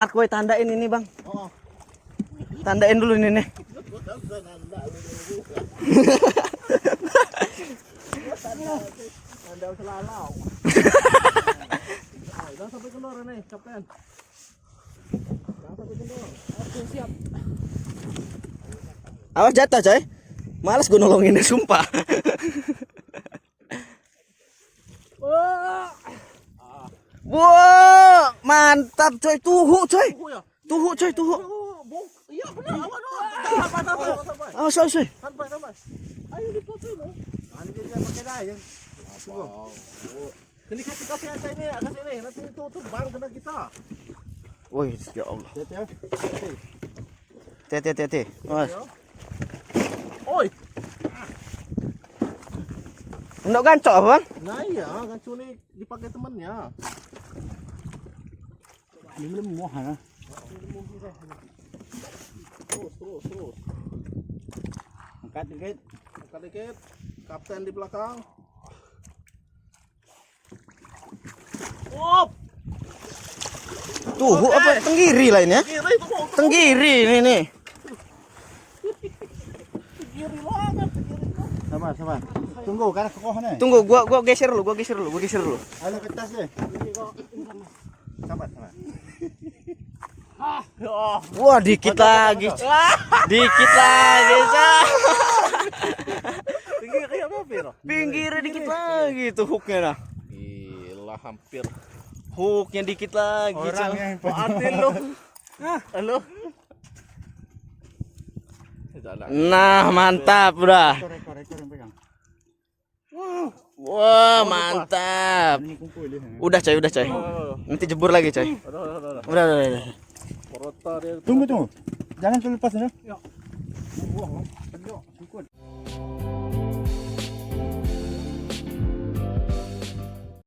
Aku tandain ini bang. Oh. Tandain dulu ini nih. Tanda selalau. Jangan sampai kendor nih, kapten. Jangan sampai kendor. Oke, siap. Awas jatuh coy. Males gue nolonginnya sumpah. Wah, mantap coy, tuhu coy. Tuhu coy, tuhu. Iya benar, awas. Awas, awas coy. Sampai. Ayo dipotong loh. Ini dia pakai daya. Ini kasih aja ini, kasih ini. Nanti itu bang kena kita. Wih, ya Allah. Hati. Hati. Awas. Oi. Untuk gancok apa bang? Nah iya, gancu ini dipakai temannya. Ini belum mau ha. Terus. Angkat dikit. Kapten di belakang. Tuhu apa tenggiri lainnya? Kiri itu mau. Tenggiri ini nih. Kiri banget. Sabar. Tunggu karena kokohnya. Tunggu, gua geser dulu. Ayo ke tas deh. Sabar. Wah, dikit lagi. Dikit lagi, Cah. Tinggi kayak apa, Pir? Pinggirnya dikit lagi tuh hooknya nah. Gila, hampir. Hooknya dikit lagi, Orang Cah. yang Artin lu. Halo. Nah, mantap udah. Rekor yang pegang. Wah, mantap. Ini kumpul dia. Udah, coy. Nanti jebur lagi, coy. Udah. Rotor ya. Tunggu. Jangan lepas ya. Ya. Wah, ikut.